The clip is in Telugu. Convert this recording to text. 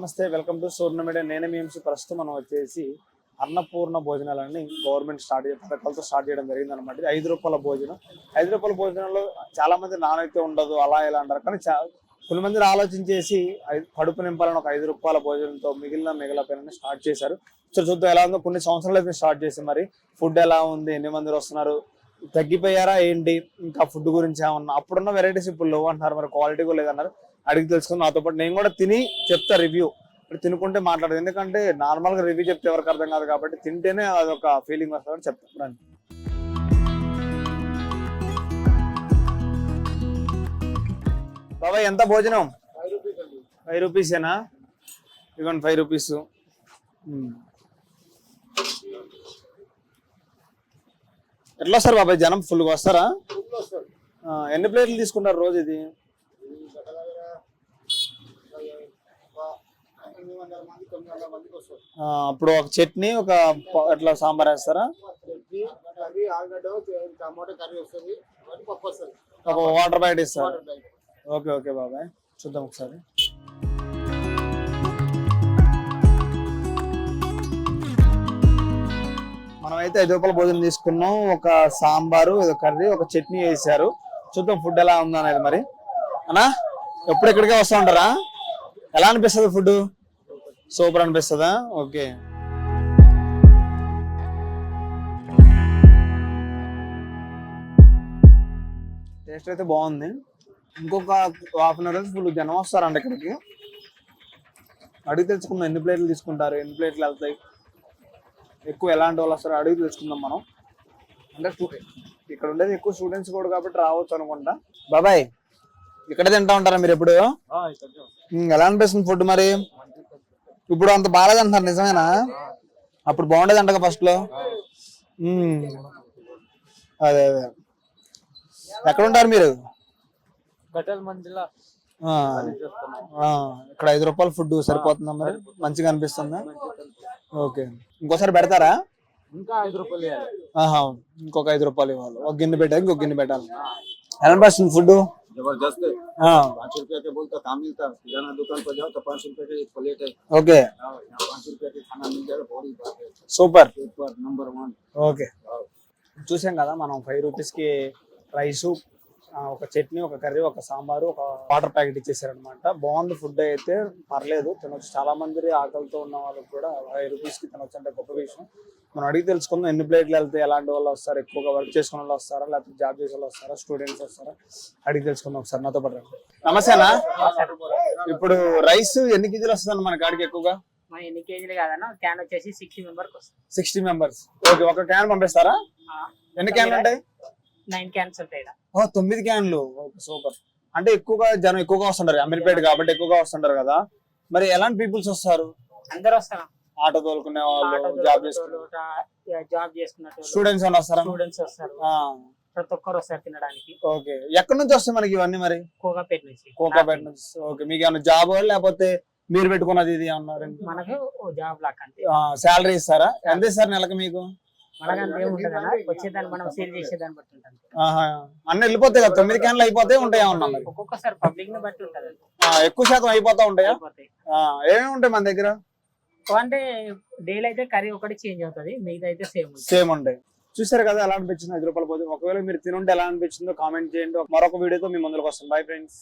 నమస్తే, వెల్కమ్ టు సూర్ణ మీడియా. నేనే మీ ఎంసీ. ప్రస్తుతం మనం వచ్చేసి అన్నపూర్ణ భోజనాలని గవర్నమెంట్ పథకాలతో స్టార్ట్ చేయడం జరిగింది అనమాట. ఇది 5 రూపాయల భోజనం. 5 రూపాయల భోజనంలో చాలా మంది నానైతే ఉండదు అలా ఇలా అంటారు, కానీ కొన్ని మంది ఆలోచించేసి కడుపు నింపాలని ఒక 5 రూపాయల భోజనంతో మిగిలిపోయిన స్టార్ట్ చేశారు. సో చూద్దాం ఎలా ఉందో. కొన్ని సంవత్సరాలు అయితే స్టార్ట్ చేసి మరి ఫుడ్ ఎలా ఉంది, ఎన్ని మంది వస్తున్నారు, తగ్గిపోయారా ఏంటి, ఇంకా ఫుడ్ గురించి ఏమన్నా, అప్పుడున్న వెరైటీస్ ఇప్పుడు లేవు అంటున్నారు, మరి క్వాలిటీ కూడా లేదన్నారు. అడిగి తెలుసుకుని నాతో పాటు నేను కూడా తిని చెప్తా రివ్యూ. తినుకుంటే మాట్లాడదు, ఎందుకంటే నార్మల్ గా రివ్యూ చెప్తే ఎవరికి అర్థం కాదు కాబట్టి తింటేనే అదొక ఫీలింగ్ వస్తుందని చెప్తాను. బాబాయ్ ఎంత భోజనం? 5 రూపీసేనా? ఇవ్వండి 5 రూపీస్. ఎట్లా వస్తారు బాబాయ్ జనం? ఫుల్గా వస్తారా? ఎన్ని ప్లేట్లు తీసుకుంటారు రోజు? ఇది అప్పుడు ఒక చట్నీ, ఒక ఎట్లా సాంబార్ వేస్తారా? ఒక వాటర్ ప్యాకెట్ ఇస్తారు. ఓకే ఓకే బాబాయ్, చూద్దాం ఒకసారి. మనమైతే 5 రూపాయల భోజనం తీసుకున్నాం. ఒక సాంబారు, కర్రీ, ఒక చట్నీ వేసారు. చూద్దాం ఫుడ్ ఎలా ఉందా అనేది. మరి అన్నా ఎప్పుడు ఇక్కడికే వస్తూ ఉంటారా? ఎలా అనిపిస్తుంది ఫుడ్? సూపర్ అనిపిస్తుందా? ఓకే. టేస్ట్ అయితే బాగుంది. ఇంకొక హాఫ్ అన్ అవర్ ఫుల్ జనం వస్తారంట ఇక్కడికి. అడిగి తెలుసుకుందాం ఎన్ని ప్లేట్లు తీసుకుంటారు, ఎన్ని ప్లేట్లు వెళ్తాయి, ఎక్కువ ఎలాంటి వాళ్ళు వస్తారో అడిగి తెలుసుకుందాం మనం. అంటే ఇక్కడ ఉండేది ఎక్కువ స్టూడెంట్స్ కూడా కాబట్టి రావచ్చు అనుకుంటా. బాబాయ్ ఇక్కడ తింటా ఉంటారా మీరు ఎప్పుడు? ఎలా అనిపిస్తుంది ఫుడ్ మరి? ఇప్పుడు అంత బాగాలేదంటున్నారు, నిజమేనా? అప్పుడు బాగుండేది అంటగా ఫస్ట్ లో. అదే అదే. ఎక్కడ ఉంటారు మీరు? ఇక్కడ 5 రూపాయల ఫుడ్ సరిపోతుందా మరి? మంచిగా అనిపిస్తుందా? ఓకే. ఇంకోసారి పెడతారా? ఇంకా 5 రూపాయలు. ఇంకొక 5 రూపాయలు ఇవ్వాలి. ఒక గిన్నె పెట్టాలి, ఇంకొక గిన్నె పెట్టాలి. ఎలా అనిపిస్తుంది ఫుడ్? जबरदस्त है। 5 रुपए के बोलता काम मिलता है। किराना दुकान पर जाओ तो 5 रुपए की एक प्लेट है। ओके। 5 रुपए के खाना मिल जाएगा, बड़ी बात है। Super number 1। ఓకే. చూసాం కదా మనం 5 రూపీస్ కి రైసు, ఒక చట్నీ, ఒక కర్రీ, ఒక సాంబారు, ఒక వాటర్ ప్యాకెట్ ఇచ్చేసారనమాట. బాగుంది ఫుడ్ అయితే, పర్లేదు, తినొచ్చు. చాలా మంది ఆకలితో ఉన్న వాళ్ళకి కూడా 5 రూపీస్ కి తినొచ్చు అంటే గొప్ప విషయం. మనం అడిగి తెలుసుకుందాం ఎన్ని ప్లేట్లు వెళ్తే, ఎలాంటి వాళ్ళు వస్తారు, ఎక్కువగా వర్క్ చేసుకునే వాళ్ళు వస్తారా, లేకపోతే జాబ్ చేసే వాళ్ళు వస్తారా, స్టూడెంట్స్ వస్తారా, అడిగి తెలుసుకుందాం ఒకసారి. నాతో పాటు నమస్తేనా. ఇప్పుడు రైస్ ఎన్ని కేజీలు వస్తుంది మన కాడికి ఎక్కువగా? ఎన్ని కేజీలు కాదన్నా, క్యాన్ వచ్చేసి 60 మెంబర్స్ వస్తుంది. 60 మెంబర్స్. ఓకే. ఒక క్యాన్ పంపిస్తారా? ఎన్ని క్యాన్లు ఉంటాయి? 9 క్యాన్స్ ఉంటాయి. 9 క్యాన్లు. సూపర్. అంటే ఎక్కువగా జనం ఎక్కువగా వస్తుంటారు, అమీర్పేట కాబట్టి ఎక్కువగా వస్తుంటారు కదా. మరి ఎలాంటి పీపుల్స్ వస్తారు? అందరు వస్తారు. ఆటో తోలుకునే వాళ్ళు, జాబ్ చేసుకున్న స్టూడెంట్స్ వస్తారా? స్టూడెంట్స్ వస్తారు, ప్రతి ఒక్కరు వస్తారు తినడానికి. ఓకే. ఎక్కడి నుంచి వస్తాయి మనకి ఇవన్నీ? మరి కోకాపేట నుంచి. కోకాపేట నుంచి. ఓకే. మీకు ఏమన్నా జాబ్ లేకపోతే మీరు పెట్టుకున్నది ఇది అన్నారు? మనకు జాబ్ లాక్ అంటే శాలరీ ఇస్తారా? ఎంత ఇస్తారు నెలకు మీకు? మనకంటే ఏముంటదన్నా, వచ్చేదాన్ని మనం సేల్ చేసేదాన్ని బట్టి ఉంటుంది. అన్ని వెళ్ళిపోతాయి కదా, 9 క్యాన్లు అయిపోతే ఉంటాయా? ఒక్కొక్కసారి పబ్లిక్ ని బట్టి ఉంటుంది. ఎక్కువ శాతం అయిపోతా ఉంటాయా? ఏమేమి ఉంటాయి మన దగ్గర? అంటే డైలీ అయితే కర్రీ ఒకటి చేంజ్ అవుతుంది, మిగతా అయితే సేమ్ ఉంటాయి. చూసారు కదా ఎలా అనిపించింది 5 రూపాయల భోజనం. ఒకవేళ మీరు తినుంటే ఎలా అనిపించిందో కామెంట్ చేయండి. మరొక వీడియోతో మీ ముందుకు వస్తాం. Bye friends.